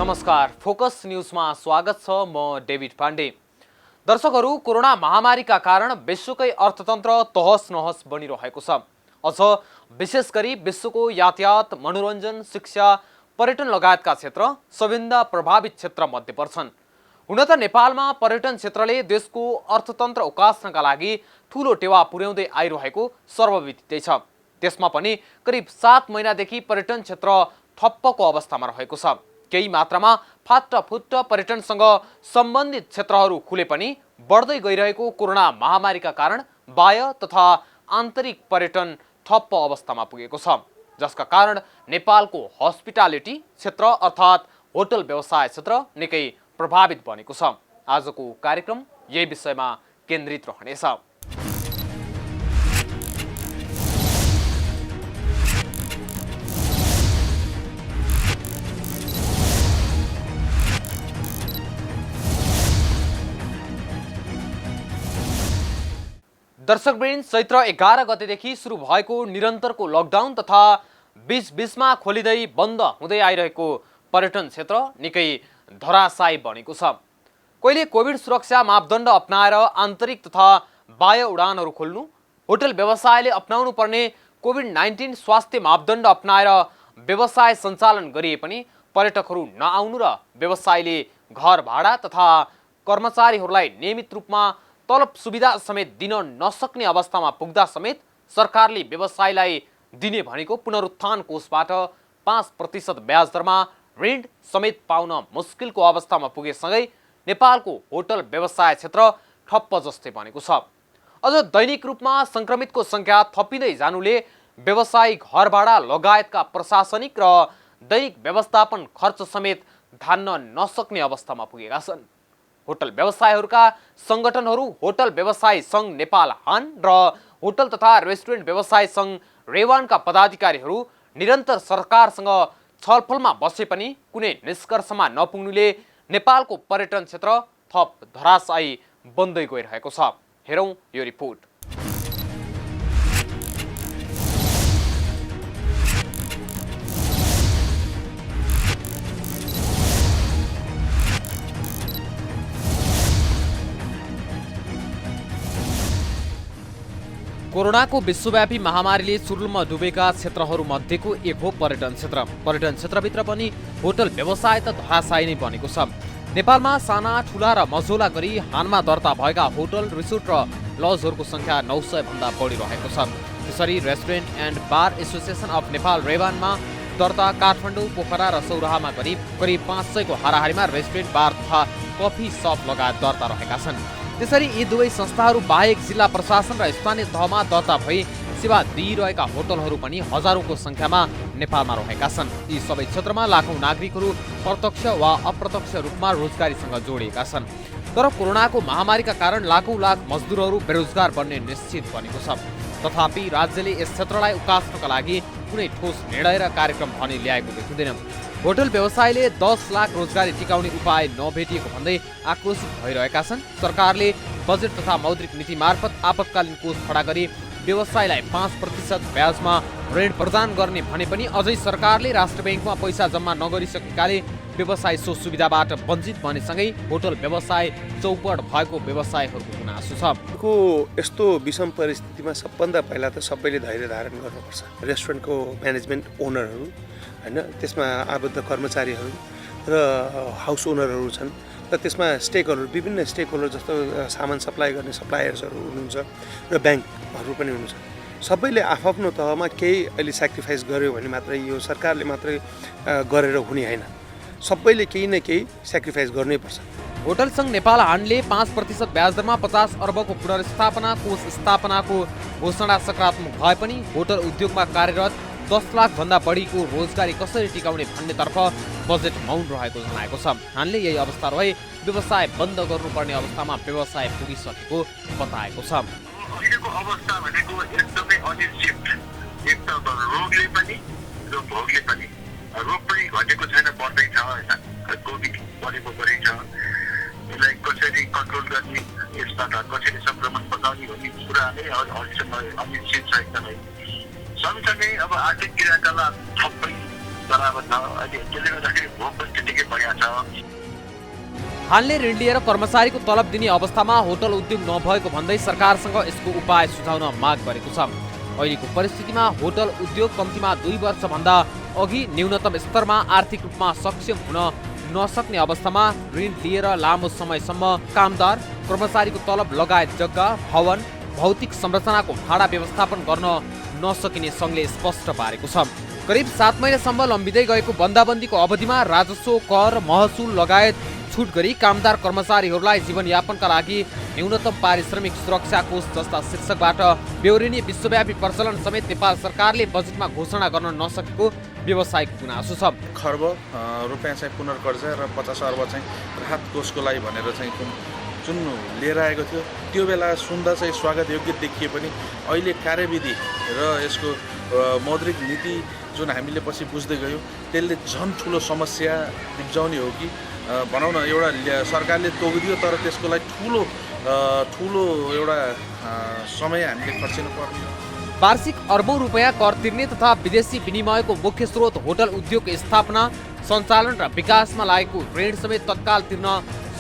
नमस्कार, फोकस न्यूजमा स्वागत छ। म डेभिड पाण्डे। दर्शकहरू, कोरोना महामारीका कारण विश्वकै अर्थतन्त्र तहस नहस बनिरहेको छ। अझ विशेष गरी विश्वको यातायात, मनोरञ्जन, शिक्षा, पर्यटन लगायतका क्षेत्र सबैभन्दा प्रभावित क्षेत्र मध्ये पर्छन्। हुन त नेपालमा पर्यटन क्षेत्रले देशको अर्थतन्त्र उकास्नका लागि ठूलो टेवा पुर्याउँदै आइरहेको सर्वविदितै छ। त्यसमा पनि करिब 7 महिनादेखि पर्यटन क्षेत्र ठप्पको अवस्थामा रहेको छ। केही मात्रामा फाटाफुट्ट पर्यटनसँग सम्बन्धित क्षेत्रहरू खुले पनि बढ्दै गइरहेको कोरोना महामारीका कारण बाह्य तथा आन्तरिक पर्यटन ठप्प अवस्थामा पुगेको छ, जसका कारण नेपालको हस्पिटालिटी क्षेत्र अर्थात् होटल व्यवसाय क्षेत्र निकै प्रभावित बनेको छ। आजको कार्यक्रम यही विषयमा केन्द्रित रहनेछ। दर्शकवृन्द, चैत्र 11 गतेदेखि सुरु भएको निरन्तरको लकडाउन तथा बीचबीचमा खोलिँदै बन्द हुँदै आइरहेको पर्यटन क्षेत्र निकै धराशायी बनेको छ। कहिले कोभिड सुरक्षा मापदण्ड अपनाएर आन्तरिक तथा बाह्य उडानहरू खोल्नु, होटल व्यवसायले अपनाउनु पर्ने कोभिड-19 स्वास्थ्य मापदण्ड अपनाएर व्यवसाय सञ्चालन गरिए पनि पर्यटकहरू नआउनु र व्यवसायले घर भाडा तथा कर्मचारीहरूलाई नियमित रूपमा तलब सुविधा समेत दिन नसक्ने अवस्थामा पुग्दा समेत सरकारले व्यवसायलाई दिने भनेको पुनरुत्थान कोषबाट 5% ब्याज दरमा ऋण समेत पाउन मुस्किलको अवस्थामा पुगेसँगै नेपालको होटल व्यवसाय क्षेत्र ठप्प जस्तै बनेको छ। अझ दैनिक रूपमा संक्रमितको संख्या थपिँदै जानुले व्यवसायी घर भाडा लगायतका प्रशासनिक र दैनिक व्यवस्थापन खर्च समेत धान्न नसक्ने अवस्थामा पुगेका छन्। होटल व्यवसायहरूका संगठनहरू होटल व्यवसाय संघ नेपाल हान र होटल तथा रेस्टुरेन्ट व्यवसाय संघ रेवानका पदाधिकारीहरू निरन्तर सरकारसँग छलफलमा बसे पनि कुनै निष्कर्षमा नपुग्नुले नेपालको पर्यटन क्षेत्र थप धराशायी बन्दै गइरहेको छ। हेरौँ यो रिपोर्ट। कोरोनाको विश्वव्यापी महामारीले चुरुलमा डुबेका क्षेत्रहरू मध्येको एक हो पर्यटन क्षेत्र। पर्यटन क्षेत्रभित्र पनि होटल व्यवसाय त धराशायी नै बनेको छ। नेपालमा साना ठुला र मझौला गरी हानमा दर्ता भएका होटल, रिसोर्ट र लजहरूको संख्या 900 भन्दा बढी रहेको छ। त्यसरी restaurant and bar association of Nepal रेवानमा दर्ता काठमाडौँ, पोखरा र सौराहामा करिब 500 को हाराहारीमा रेस्टुरेन्ट, बार तथा कफी सप लगायत दर्ता रहेका छन्। त्यसरी यी दुवै संस्थाहरू बाहेक जिल्ला प्रशासन र स्थानीय तहमा दर्ता भई सेवा दिइरहेका होटलहरू पनि हजारौंको संख्यामा नेपालमा रहेका छन्। यी सबै क्षेत्रमा लाखौं नागरिकहरू प्रत्यक्ष वा अप्रत्यक्ष रूपमा रोजगारीसँग जोडिएका छन्। तर कोरोनाको महामारीका कारण लाख मजदुरहरू बेरोजगार बन्ने निश्चित बनेको छ। तथापि राज्यले यस क्षेत्रलाई उकास्नका लागि कुनै ठोस निर्णय र कार्यक्रम भने ल्याएको देखिँदैन। होटल व्यवसायले 10 लाख रोजगारी टिकाउने उपाय नभेटिएको भन्दै आक्रोशित भइरहेका छन्। सरकारले बजेट तथा मौद्रिक नीति मार्फत आपतकालीन कोष खडा गरी व्यवसायलाई 5% ब्याजमा ऋण प्रदान गर्ने भने पनि अझै सरकारले राष्ट्र बैंकमा पैसा जम्मा नगरिसकेकाले व्यवसाय सो सुविधाबाट वञ्चित बनेसँगै होटल व्यवसाय चौपट भएको व्यवसायहरूको गुनासो छ। यस्तो विषम परिस्थितिमा सबभन्दा पहिला त सबैले धैर्य धारण गर्नुपर्छ। रेस्टुरेन्टको म्यानेजमेन्ट ओनरहरू हैन, त्यसमा आबद्ध कर्मचारीहरू र हाउस ओनरहरू छन् र त्यसमा स्टेकहोल्डर, विभिन्न स्टेकहोल्डर जस्तो सामान सप्लाई गर्ने सप्लायर्सहरू हुनुहुन्छ र ब्याङ्कहरू पनि हुनुहुन्छ। सबैले आफ्नो तहमा केही अहिले सेक्रिफाइस गर्यो भने मात्रै यो सरकारले मात्रै गरेर हुने हैन, सबैले केही न केही सेक्रिफाइस गर्नैपर्छ। होटल संघ नेपाल हानले 5% ब्याज दरमा 50 अर्बको पुनर्स्थापना कोष स्थापनाको घोषणा सकारात्मक भए पनि होटल उद्योगमा कार्यरत 10 लाख भन्दा बढीको रोजगारी कसरी टिकाउने भन्नेतर्फ बजेट मौन रहेको जनाएको छ। हानले यही अवस्था रहे व्यवसाय बन्द गर्नुपर्ने अवस्थामा व्यवसाय पुगिसकेको बताएको छ। अहिलेको अवस्था भनेको एकदमै अनिश्चित। एक त रोगले पनि र भोगले पनि। रोग पनि घटेको छैन, बढ्दै छ हैन। कोभिड बढेको छ। यसलाई कसरी कन्ट्रोल गर्ने, यसबाट कसरी संक्रमण बचाउने भन्ने कुरा नै अहिलेसम्म अनिश्चित छ एकदमै। सँगसँगै अब आर्थिक क्रियाकलाप थप्दै बराबर छ। अहिले त्यसले गर्दाखेरि भोक पनि त्यतिकै बढिया छ। हालले ऋण लिएर कर्मचारीको तलब दिने अवस्थामा होटल उद्योग नभएको भन्दै सरकारसँग यसको उपाय सुझाउन माग गरेको छ। अहिलेको परिस्थितिमा होटल उद्योग कम्तीमा 2 वर्षभन्दा अघि न्यूनतम स्तरमा आर्थिक रूपमा सक्षम हुन नसक्ने अवस्थामा ऋण लिएर लामो समयसम्म कामदार कर्मचारीको तलब लगायत जग्गा भवन भौतिक संरचनाको भाडा व्यवस्थापन गर्न नसकिने सङ्घले स्पष्ट पारेको छ। करिब 7 महिनासम्म लम्बिँदै गएको बन्दाबन्दीको अवधिमा राजस्व कर महसुल लगायत छुट गरी कामदार कर्मचारीहरूलाई जीवनयापनका लागि न्यूनतम पारिश्रमिक सुरक्षा कोष जस्ता शीर्षकबाट बेहोरिने विश्वव्यापी प्रचलन समेत नेपाल सरकारले बजेटमा घोषणा गर्न नसकेको व्यवसायिक गुनासो छ। खर्ब रुपियाँ चाहिँ पुनर्कर्जा र 50 अर्ब चाहिँ राहत कोषको लागि भनेर चाहिँ जुन लिएर आएको थियो त्यो बेला सुन्दा चाहिँ स्वागत योग्य देखिए पनि अहिले कार्यविधि र यसको मौद्रिक नीति जुन हामीले पछि बुझ्दै गयौँ त्यसले झन् ठुलो समस्या निप्जाउने हो कि भनौँ न एउटा सरकारले तोकिदियो तर त्यसको लागि ठुलो एउटा समय हामीले खर्चिनु पर्ने। वार्षिक अर्बौं रुपियाँ कर तिर्ने तथा विदेशी विनिमयको मुख्य स्रोत होटल उद्योगको स्थापना सञ्चालन र विकासमा लागेको ऋण समेत तत्काल तिर्न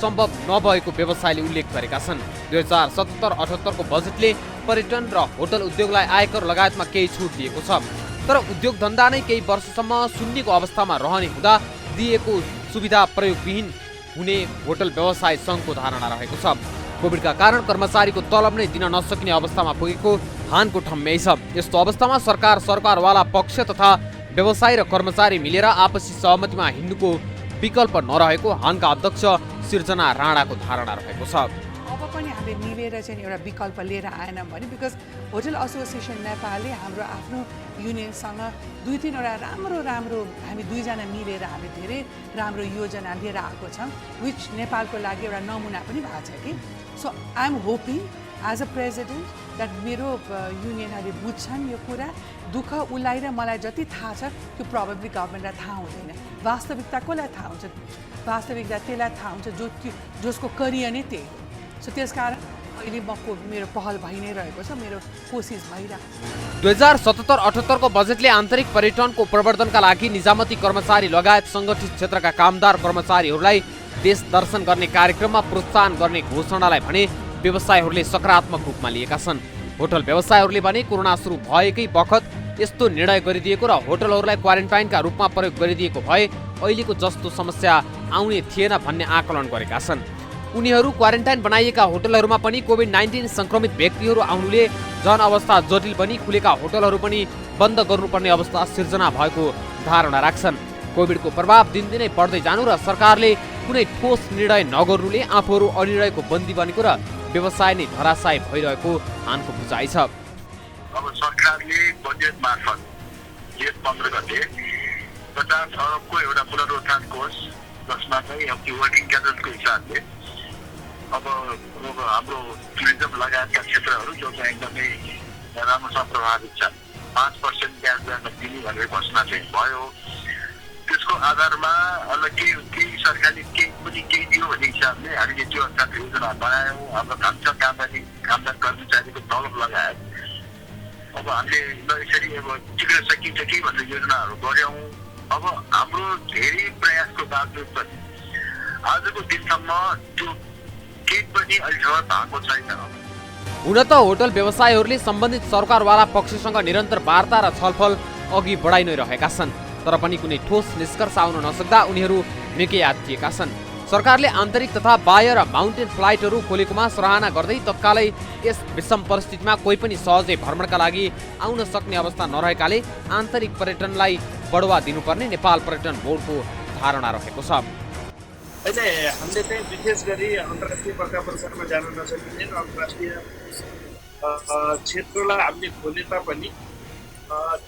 सम्भव नभएको व्यवसायले उल्लेख गरेका छन्। 2077-78 को बजेटले पर्यटन र होटल उद्योगलाई आयकर लगायतमा केही छुट दिएको छ, तर उद्योग धन्दा नै केही वर्षसम्म शून्यको अवस्थामा रहने हुँदा दिएको सुविधा प्रयोगविहीन हुने होटल व्यवसाय सङ्घको धारणा रहेको छ। कोभिडका कारण कर्मचारीको तलब नै दिन नसकिने अवस्थामा पुगेको हानको ठम्म्याइ छ। यस्तो अवस्थामा सरकारवाला पक्ष तथा व्यवसायी र कर्मचारी मिलेर आपसी सहमतिमा हिँड्नुको विकल्प नरहेको हानका अध्यक्ष सिर्जना राणाको धारणा रहेको छ। अब पनि हामीले मिलेर चाहिँ एउटा विकल्प लिएर आएनौँ भने बिकज होटल एसोसिएसन नेपालले हाम्रो आफ्नो युनियनसँग 2-3 वटा राम्रो हामी दुईजना मिलेर हामीले धेरै राम्रो योजना लिएर आएको छौँ विच नेपालको लागि एउटा नमुना पनि भएको छ कि। So I am hoping as a president that मेरो युनियनहरूले बुझ्छन् यो कुरा। दुःख उसलाई र मलाई जति थाहा छ त्यो प्रोबेबली गभर्मेन्टलाई थाहा हुँदैन। वास्तविकता कसलाई थाहा हुन्छ? वास्तविकता त्यसलाई थाहा हुन्छ जसको करियर नै त्यही हो। सो त्यसकारण अहिले मेरो पहल भइ नै रहेको छ, मेरो कोसिस भइरहेको छ। 2077-78 को बजेटले आन्तरिक पर्यटनको प्रवर्धनका लागि निजामती कर्मचारी लगायत सङ्गठित क्षेत्रका कामदार कर्मचारीहरूलाई देश दर्शन गर्ने कार्यक्रममा प्रोत्साहन गर्ने घोषणालाई भने व्यवसायीहरूले सकारात्मक रूपमा लिएका छन्। होटल व्यवसायीहरूले भने कोरोना सुरु भएकै बखत यस्तो निर्णय गरिदिएको र होटलहरूलाई क्वारेन्टाइनका रूपमा प्रयोग गरिदिएको भए अहिलेको जस्तो समस्या आउने थिएन भन्ने आकलन गरेका छन्। उनीहरू क्वारेन्टाइन बनाइएका होटलहरूमा पनि कोभिड-19 संक्रमित व्यक्तिहरू आउनुले जनअवस्था जटिल बनी खुलेका होटलहरू पनि बन्द गर्नुपर्ने अवस्था सिर्जना भएको धारणा राख्छन्। कोभिडको प्रभाव दिनदिनै बढ्दै जानु र सरकारले कुनै ठोस निर्णय नगर्नुले आफूहरू अनिर्णयको बन्दी बनेको र व्यवसाय नै धराशायी भइरहेको हानको बुझाइ छ। अब सरकारले बजेट मार्फत जेठ 15 गते 50 अरबको एउटा पुनरुत्थान कोष जसमा चाहिँ अब वर्किङ क्यापिटलको हिसाबले अब हाम्रो टुरिज्म लगायतका क्षेत्रहरू जो चाहिँ एकदमै राम्रोसँग प्रभावित छन् 5% ब्याज दरमा दिने भनेर घोषणा चाहिँ भयो। त्यसको आधारमा अब केही सरकारले केही दियो भन्ने हिसाबले हामीले त्यो अनुसार योजना बनायौँ। हाम्रो कामदार कर्मचारीको तलब लगायत अब हामीले यसरी अब टिक्न सकिन्छ कि भन्ने योजनाहरू गऱ्यौँ। अब हाम्रो धेरै प्रयासको बावजुद पनि आजको दिनसम्म त्यो केही पनि अहिलेसम्म भएको छैन। हुन त होटल व्यवसायीहरूले सम्बन्धित सरकारवाला पक्षसँग निरन्तर वार्ता र छलफल अघि बढाइ नै रहेका छन्, तर पनि कुनै ठोस निष्कर्ष आउन नसक्दा उनीहरू निकै आत्तिएका छन्। सरकारले आन्तरिक तथा बाह्य र माउन्टेन फ्लाइटहरू खोलेकोमा सराहना गर्दै तत्कालै यस विषम परिस्थितिमा कोही पनि सहजै भ्रमणका लागि आउन सक्ने अवस्था नरहेकाले आन्तरिक पर्यटनलाई बढावा दिनुपर्ने नेपाल पर्यटन बोर्डको धारणा रहेको छ। अहिले हामीले चाहिँ विशेष गरी अन्तर्राष्ट्रिय बर्खा प्रसारमा जान नसकिने र अन्तर्राष्ट्रिय क्षेत्रलाई हामीले खोले तापनि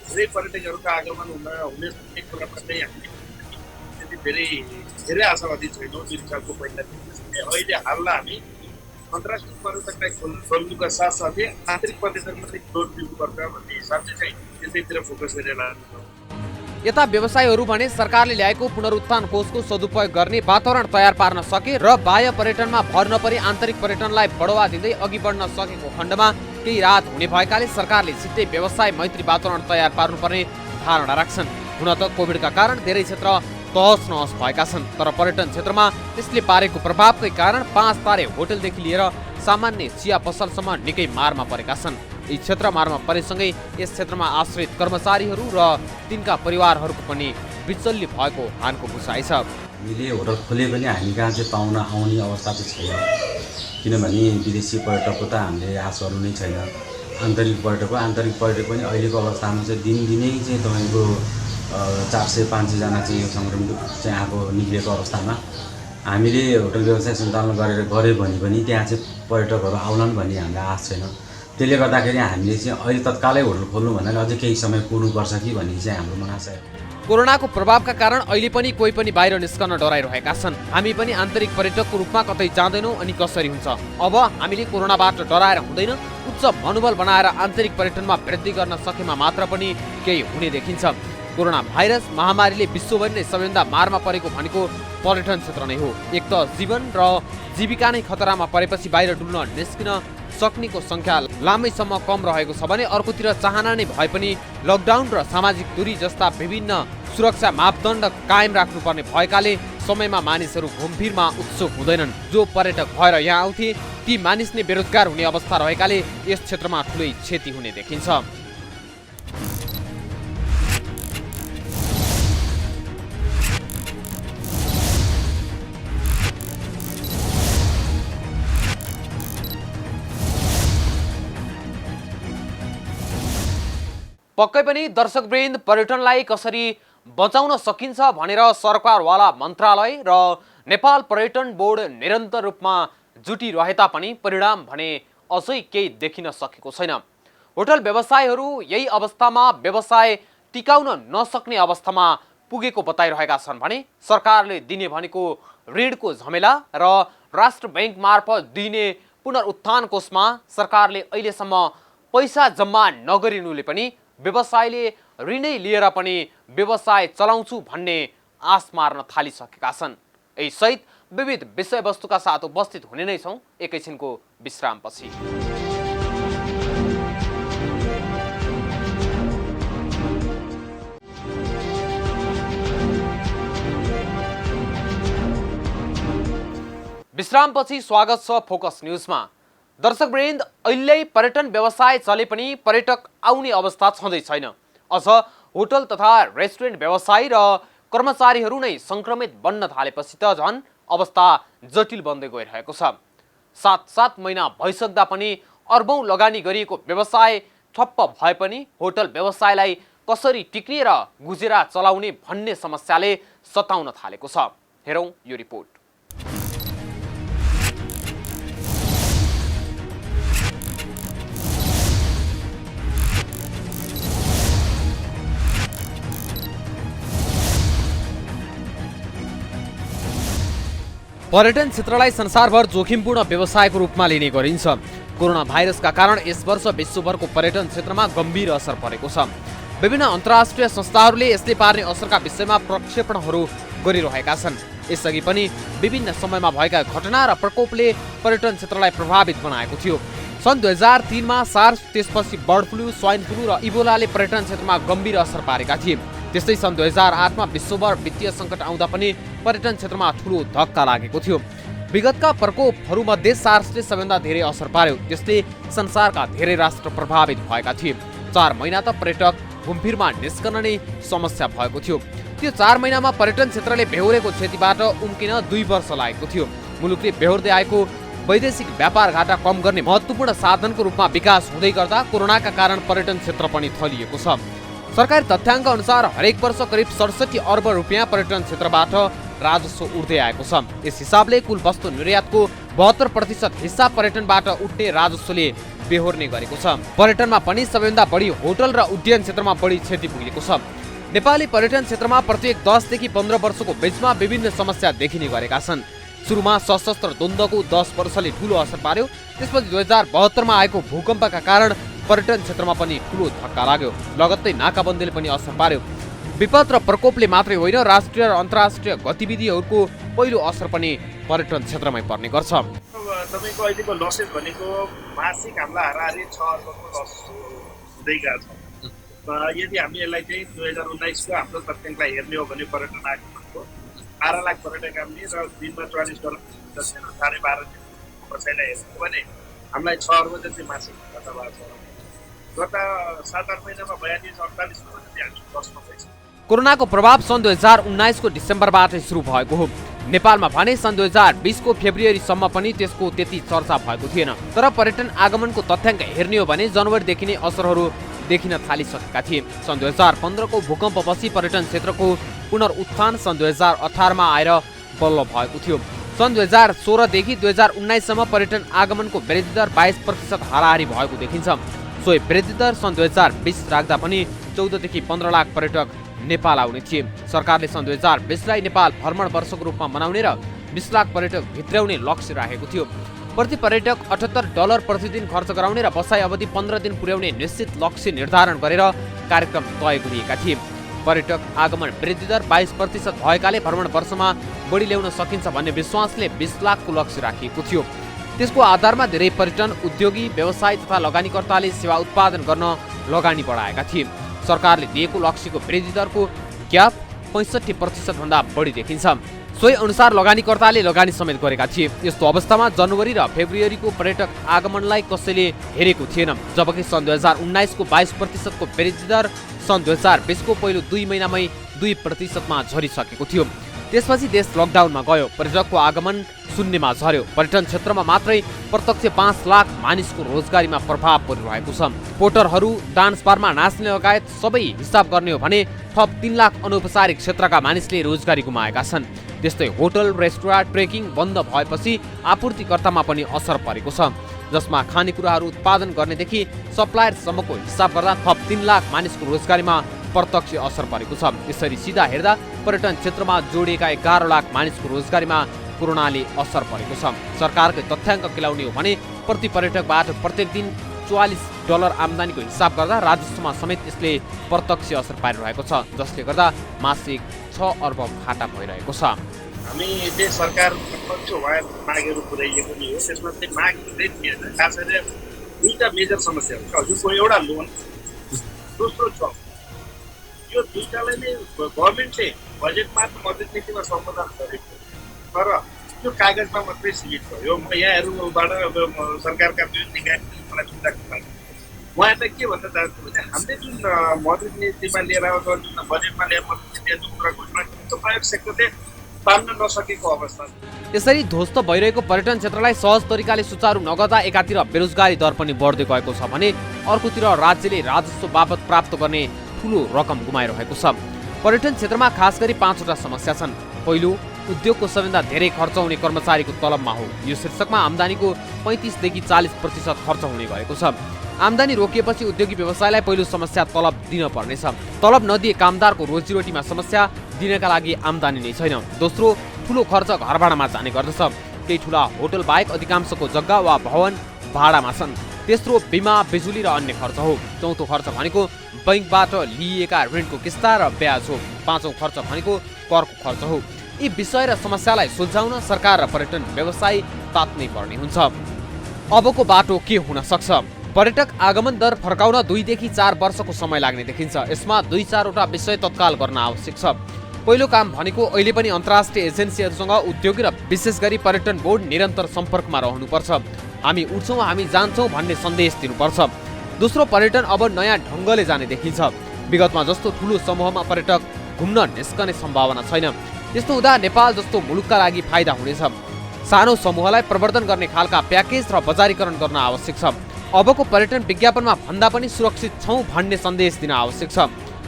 धेरै पर्यटकहरूको आगमन हुने सक्ने कुरामा चाहिँ हामीले त्यति धेरै आशावादी छैनौँ। 2 सालको पहिला अहिले हालमा हामी अन्तर्राष्ट्रिय पर्यटकलाई खोल्नुका साथसाथै आन्तरिक पर्यटनमा चाहिँ जोड दिनुपर्छ भन्ने हिसाबले चाहिँ त्यसैतिर फोकस गरेर लान्छौँ। यता व्यवसायीहरू भने सरकारले ल्याएको पुनरुत्थान कोषको सदुपयोग गर्ने वातावरण तयार पार्न सके र बाह्य पर्यटनमा भर नपरी आन्तरिक पर्यटनलाई बढावा दिँदै अघि बढ्न सकेको खण्डमा केही राहत हुने भएकाले सरकारले छिट्टै व्यवसाय मैत्री वातावरण तयार पार्नुपर्ने धारणा राख्छन्। हुन त कोभिडका कारण धेरै क्षेत्र तहस नहस भएका छन्, तर पर्यटन क्षेत्रमा यसले पारेको प्रभावकै कारण 5 तारे होटलदेखि लिएर सामान्य चिया पसलसम्म निकै मारमा परेका छन्। यी क्षेत्र मारमा परेसँगै यस क्षेत्रमा आश्रित कर्मचारीहरू र तिनका परिवारहरूको पनि विचल्य भएको हानको बुझाइ छ। हामीले होटल खोले पनि हामी कहाँ चाहिँ पाहुना आउने अवस्था चाहिँ छैन, किनभने विदेशी पर्यटकको त हामीले आश गर्नु नै छैन। आन्तरिक पर्यटक पनि अहिलेको अवस्थामा चाहिँ दिनदिनै चाहिँ तपाईँको 400-500 जना चाहिँ यो सङ्क्रमित चाहिँ आएको निक्लिएको अवस्थामा हामीले होटल व्यवसाय सञ्चालन गऱ्यो भने पनि त्यहाँ चाहिँ पर्यटकहरू आउलान् भन्ने हामीलाई आश छैन। त्यसले गर्दाखेरि हामीले चाहिँ अहिले तत्कालै होटल खोल्नु भन्नाले अझै केही समय कुर्नुपर्छ कि भन्ने चाहिँ हाम्रो मनाइ छ। कोरोनाको प्रभावका कारण अहिले पनि कोही पनि बाहिर निस्कन डराइरहेका छन्। हामी पनि आन्तरिक पर्यटकको रूपमा कतै जाँदैनौँ अनि कसरी हुन्छ? अब हामीले कोरोनाबाट डराएर हुँदैन, उच्च मनोबल बनाएर आन्तरिक पर्यटनमा वृद्धि गर्न सकेमा मात्र पनि केही हुने देखिन्छ। कोरोना भाइरस महामारीले विश्वभरि नै सबैभन्दा मारमा परेको भनेको पर्यटन क्षेत्र नै हो। एक त जीवन र जीविका नै खतरामा परेपछि बाहिर डुल्न निस्किन सक्नेको संख्या लामैसम्म कम रहेको छ भने अर्कोतिर चाहना नै भए पनि लकडाउन र सामाजिक दूरी जस्ता विभिन्न सुरक्षा मापदण्ड कायम राख्नुपर्ने भएकाले समयमा मानिसहरू घुमफिरमा उत्सुक हुँदैनन्। जो पर्यटक भएर यहाँ आउँथे ती मानिस नै बेरोजगार हुने अवस्था रहेकाले यस क्षेत्रमा ठुलै क्षति हुने देखिन्छ। पक्कै पनि दर्शकवृन्द, पर्यटनलाई कसरी बचाउन सकिन्छ भनेर सरकारवाला मन्त्रालय र नेपाल पर्यटन बोर्ड निरन्तर रूपमा जुटिरहे तापनि परिणाम भने अझै केही देखिन सकेको छैन। होटल व्यवसायहरू यही अवस्थामा व्यवसाय टिकाउन नसक्ने अवस्थामा पुगेको बताइरहेका छन् भने सरकारले दिने भनेको ऋणको झमेला र राष्ट्र बैंक मार्फत दिने पुनरुत्थान कोषमा सरकारले अहिलेसम्म पैसा जम्मा नगरिनुले पनि व्यवसायले ऋणै लिएर पनि व्यवसाय चलाउँछु भन्ने आश मार्न थालिसकेका छन्। यही सहित विविध विषयवस्तुका साथ उपस्थित हुने नै छौँ एकैछिनको विश्रामपछि। विश्रामपछि स्वागत छ फोकस न्यूजमा। दर्शकवृन्द, अहिले पर्यटन व्यवसाय चले पनि पर्यटक आउने अवस्था छँदै छैन। अझ होटल तथा रेस्टुरेन्ट व्यवसायी र कर्मचारीहरू नै संक्रमित बन्न थालेपछि त झन् अवस्था जटिल बन्दै गइरहेको छ। 7 महिना भइसक्दा पनि अर्बौं लगानी गरिएको व्यवसाय ठप्प भए पनि होटल व्यवसायलाई कसरी टिक्ने र गुजेरा चलाउने भन्ने समस्याले सताउन थालेको छ। हेरौँ यो रिपोर्ट। पर्यटन क्षेत्रलाई संसारभर जोखिमपूर्ण व्यवसायको रूपमा लिने गरिन्छ। कोरोना भाइरसका कारण यस वर्ष विश्वभरको पर्यटन क्षेत्रमा गम्भीर असर परेको छ। विभिन्न अन्तर्राष्ट्रिय संस्थाहरूले यसले पार्ने असरका विषयमा प्रक्षेपणहरू गरिरहेका छन्। यसअघि पनि विभिन्न समयमा भएका घटना र प्रकोपले पर्यटन क्षेत्रलाई प्रभावित बनाएको थियो। सन् 2003 मा सार्स, त्यसपछि बर्ड फ्लू, स्वाइन फ्लू र इबोलाले पर्यटन क्षेत्रमा गम्भीर असर पारेका थिए। त्यस्तै सन् 2008 मा विश्वभर वित्तीय सङ्कट आउँदा पनि पर्यटन क्षेत्रमा ठुलो धक्का लागेको थियो। विगतका प्रकोपहरूमध्ये सार्सले सबैभन्दा धेरै असर पार्यो। त्यसले संसारका धेरै राष्ट्र प्रभावित भएका थिए। 4 महिना त पर्यटक घुमफिरमा निस्कन नै समस्या भएको थियो। त्यो 4 महिनामा पर्यटन क्षेत्रले बेहोरेको क्षतिबाट उम्किन 2 वर्ष लागेको थियो। मुलुकले बेहोर्दै आएको वैदेशिक व्यापार घाटा कम गर्ने महत्त्वपूर्ण साधनको रूपमा विकास हुँदै गर्दा कोरोनाका कारण पर्यटन क्षेत्र पनि थलिएको छ। सरकारी तथ्याङ्क अनुसार हरेक वर्ष करिब 67 अर्ब रुपियाँ पर्यटन क्षेत्रबाट राजस्व उठ्दै आएको छ। यस हिसाबले कुल वस्तु निर्यातको 72% हिस्सा पर्यटनबाट उठ्ने राजस्वले बेहोर्ने गरेको छ। पर्यटनमा पनि सबैभन्दा बढी होटल र उड्डयन क्षेत्रमा बढी क्षति पुगेको छ। नेपाली पर्यटन क्षेत्रमा प्रत्येक 10 देखि 15 वर्षको बीचमा विभिन्न समस्या देखिने गरेका छन्। सुरुमा सशस्त्र द्वन्द्वको 10 वर्षले ठुलो असर पार्यो। त्यसपछि 2072 मा आएको भूकम्पका कारण पर्यटन क्षेत्रमा पनि ठुलो धक्का लाग्यो। लगत्तै नाकाबन्दीले पनि असर पार्यो। विपद र प्रकोपले मात्रै होइन, राष्ट्रिय र अन्तर्राष्ट्रिय गतिविधिहरूको पहिलो असर पनि पर्यटन क्षेत्रमै पर्ने गर्छ। तपाईँको अहिलेको लसेस भनेको मासिक हामीलाई हाराहारी 6 अर्बको लस हुँदै गएको छ। यदि हामी यसलाई चाहिँ 2019को हाम्रो तथ्याङ्कलाई हेर्ने हो भने पर्यटन आगमनको 12 लाख पर्यटक आउने र दिनमा $44 12.5 कसैलाई हेर्ने हो भने हामीलाई 6 अर्ब जति मासिक घाटा भएको छ। गत 7-8 महिनामा 42-48 अर्ब जति हामी लसमा पैसा। कोरोनाको प्रभाव सन् 2019 को डिसेम्बरबाट सुरु भएको हो। नेपालमा भने सन् 2020 को फेब्रुअरीसम्म पनि त्यसको त्यति चर्चा भएको थिएन। तर पर्यटन आगमनको तथ्याङ्क हेर्ने हो भने जनवरीदेखि नै असरहरू देखिन थालिसकेका थिए। सन् 2015 को भूकम्पपछि पर्यटन क्षेत्रको पुनरुत्थान सन् 2018 मा आएर बल्ल भएको थियो। सन् 2016 देखि 2019 सम्म पर्यटन आगमनको वृद्धि दर 22% हाराहारी भएको देखिन्छ। सोही वृद्धि दर सन् 2020 राख्दा पनि 14 देखि 15 लाख पर्यटक नेपाल आउने थिए। सरकारले सन् 2020 लाई नेपाल भ्रमण वर्षको रूपमा मनाउने र 20 लाख पर्यटक भित्राउने लक्ष्य राखेको थियो। प्रति पर्यटक $78 प्रतिदिन खर्च गराउने र बसाइ अवधि 15 दिन पुर्याउने निश्चित लक्ष्य निर्धारण गरेर कार्यक्रम तय गरिएका थिए। पर्यटक आगमन वृद्धि दर 22% भएकाले भ्रमण वर्षमा बढी ल्याउन सकिन्छ भन्ने विश्वासले 20 लाखको लक्ष्य राखिएको थियो। त्यसको आधारमा धेरै पर्यटन उद्योगी, व्यवसाय तथा लगानीकर्ताले सेवा उत्पादन गर्न लगानी बढाएका थिए। सरकारले दिएको लक्ष्यको वृद्धि दरको ग्याप 65% भन्दा बढी देखिन्छ। सोही अनुसार लगानीकर्ताले लगानी समेत गरेका थिए। यस्तो अवस्थामा जनवरी र फेब्रुअरीको पर्यटक आगमनलाई कसैले हेरेको थिएन। जबकि सन् 2019 को 22% को वृद्धि दर सन् 2020 को पहिलो 2 महिनामै 2% मा झरिसकेको थियो। त्यसपछि देश लकडाउनमा गयो। पर्यटकको आगमन शून्यमा झर्यो। पर्यटन क्षेत्रमा मात्रै प्रत्यक्ष 5 लाख मानिसको रोजगारीमा प्रभाव परिरहेको छ। पोटरहरू, डान्स बारमा नाच्ने लगायत सबै हिसाब गर्ने हो भने थप 3 लाख अनौपचारिक क्षेत्रका मानिसले रोजगारी गुमाएका छन्। त्यस्तै होटल, रेस्टुरेन्ट, ट्रेकिङ बन्द भएपछि आपूर्तिकर्तामा पनि असर परेको छ, जसमा खानेकुराहरू उत्पादन गर्नेदेखि सप्लायरसम्मको हिसाब गर्दा थप 3 लाख मानिसको रोजगारीमा प्रत्यक्ष असर परेको छ। यसरी सिधा हेर्दा पर्यटन क्षेत्रमा जोडिएका 11 लाख मानिसको रोजगारीमा कोरोनाले असर परेको छ। सरकारकै तथ्याङ्क केलाउने हो भने प्रति पर्यटकबाट प्रत्येक दिन $44 आम्दानीको हिसाब गर्दा राजस्वमा समेत यसले प्रत्यक्ष असर पारिरहेको छ, जसले गर्दा मासिक 6 अर्ब घाटा भइरहेको छ। हामी चाहिँ सरकार मागहरू पुर्याइएको नि हो। त्यसमा चाहिँ माग हुँदै थिएन। खास गरी 2टा मेजर समस्याहरू छ। हजुरको एउटा लोन, दोस्रो छ यो 2टालाई नै गभर्मेन्टले बजेटमा मद्दत नीतिमा सम्बोधन गरेको, तर त्यो कागजमा मात्रै सीमित भयो। म यहाँहरूबाट सरकारका विभिन्न निकायलाई सुझाव उहाँ त के भन्न चाहन्छु भने हामीले जुन मद्दत नीतिमा लिएर आएको जुन बजेटमा ल्याएर मद्दत नीति जुन कुरा घोषणा गरेको प्राइभेट सेक्टरले पाल्न नसकेको अवस्था। यसरी ध्वस्त भइरहेको पर्यटन क्षेत्रलाई सहज तरिकाले सुचारू नगर्दा एकातिर बेरोजगारी दर पनि बढ्दै गएको छ भने अर्कोतिर राज्यले राजस्व बापत प्राप्त गर्ने ठुलो रकम गुमाइरहेको छ। पर्यटन क्षेत्रमा खास गरी 5वटा समस्या छन्। पहिलो, उद्योगको सबैभन्दा धेरै खर्च हुने कर्मचारीको तलबमा हो। यो शीर्षकमा आम्दानीको 35 देखि 40% खर्च हुने गरेको छ। आम्दानी रोकिएपछि उद्योगी व्यवसायलाई पहिलो समस्या तलब दिन पर्नेछ। तलब नदिए कामदारको रोजीरोटीमा समस्या, दिनका लागि आम्दानी नै छैन। दोस्रो, ठुलो खर्च घर भाडामा जाने गर्दछ। केही ठुला होटल बाहेक अधिकांशको जग्गा वा भवन भाडामा छन्। तेस्रो, बिमा, बिजुली र अन्य खर्च हो। चौथो खर्च भनेको बैंकबाट लिइएका ऋणको किस्ता र ब्याज हो। पाँचौं खर्च भनेको करको खर्च हो। यी विषय र समस्यालाई सुल्झाउन सरकार र पर्यटन व्यवसाय तात्नै पर्ने हुन्छ। अबको बाटो के हुन सक्छ? पर्यटक आगमन दर फर्काउन 2 देखि 4 वर्षको समय लाग्ने देखिन्छ। यसमा 2-4वटा विषय तत्काल गर्न आवश्यक छ। पहिलो काम भनेको अहिले पनि अन्तर्राष्ट्रिय एजेन्सीहरूसँग उद्योगी र विशेष गरी पर्यटन बोर्ड निरन्तर सम्पर्कमा रहनुपर्छ। हामी उठ्छौँ, हामी जान्छौँ भन्ने सन्देश दिनुपर्छ। दोस्रो, पर्यटन अब नयाँ ढङ्गले जाने देखिन्छ। विगतमा जस्तो ठुलो समूहमा पर्यटक घुम्न निस्कने सम्भावना छैन। त्यस्तो हुँदा नेपाल जस्तो मुलुकका लागि फाइदा हुनेछ। सानो समूहलाई प्रवर्धन गर्ने खालका प्याकेज र बजारीकरण गर्न आवश्यक छ। अबको पर्यटन विज्ञापनमा भन्दा पनि सुरक्षित छौँ भन्ने सन्देश दिन आवश्यक छ।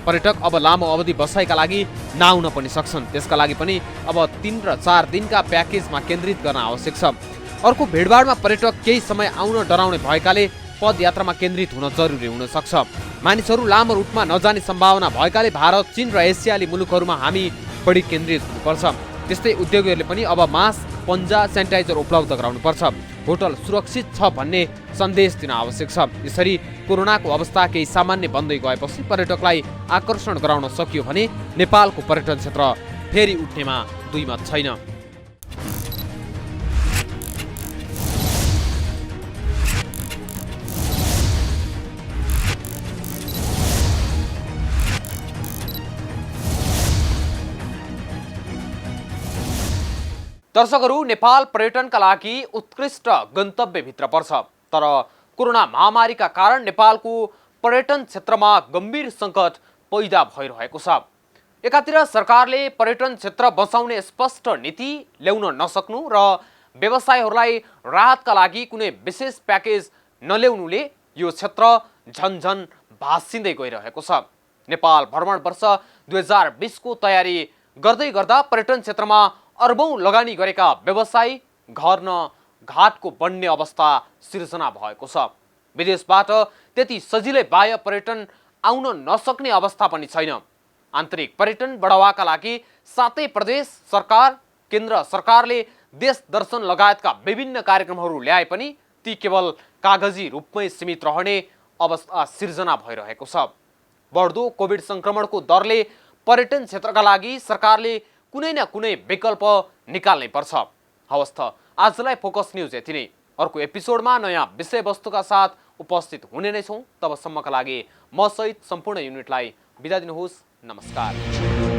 पर्यटक अब लामो अवधि बसाइका लागि नआउन पनि सक्छन्। त्यसका लागि पनि अब 3 र 4 दिनका प्याकेजमा केन्द्रित गर्न आवश्यक छ। अर्को, भिडभाडमा पर्यटक केही समय आउन डराउने भएकाले पदयात्रामा केन्द्रित हुन जरुरी हुन सक्छ। मानिसहरू लामो रुटमा नजाने सम्भावना भएकाले भारत, चीन र एसियाली मुलुकहरूमा हामी बढी केन्द्रित हुनुपर्छ। त्यस्तै उद्योगीहरूले पनि अब मास्क, पन्जा, सेनिटाइजर उपलब्ध गराउनुपर्छ। होटल सुरक्षित छ भन्ने सन्देश दिन आवश्यक छ। यसरी कोरोनाको अवस्था केही सामान्य बन्दै गएपछि पर्यटकलाई आकर्षण गराउन सकियो भने नेपालको पर्यटन क्षेत्र फेरि उठ्नेमा दुई मत छैन। दर्शकहरू, नेपाल पर्यटनका लागि उत्कृष्ट गन्तव्यभित्र पर्छ, तर कोरोना महामारीका कारण नेपालको पर्यटन क्षेत्रमा गम्भीर सङ्कट पैदा भइरहेको छ। एकातिर सरकारले पर्यटन क्षेत्र बचाउने स्पष्ट नीति ल्याउन नसक्नु र व्यवसायहरूलाई राहतका लागि कुनै विशेष प्याकेज नल्याउनुले यो क्षेत्र झन्झन भासिँदै गइरहेको छ। नेपाल भ्रमण वर्ष 2020 को तयारी गर्दै गर्दा पर्यटन क्षेत्रमा अर्बौं लगानी गरेका व्यवसायी घर न घाटको बन्ने अवस्था सिर्जना भएको छ। विदेशबाट त्यति सजिलै बाह्य पर्यटन आउन नसक्ने अवस्था पनि छैन। आन्तरिक पर्यटन बढावाका लागि सातै प्रदेश सरकार, केन्द्र सरकारले देश दर्शन लगायतका विभिन्न कार्यक्रमहरू ल्याए पनि ती केवल कागजी रूपमै सीमित रहने अवस्था सिर्जना भइरहेको छ। बढ्दो कोभिड संक्रमणको दरले पर्यटन क्षेत्रका लागि सरकारले कुनै न कुनै विकल्प निकाल्नै पर्छ। हवस् त, आजलाई फोकस न्यूज यति नै। अर्को एपिसोडमा नयाँ विषयवस्तुका साथ उपस्थित हुने नै छौँ। तबसम्मका लागि म सहित सम्पूर्ण युनिटलाई बिदा दिनुहोस्। नमस्कार।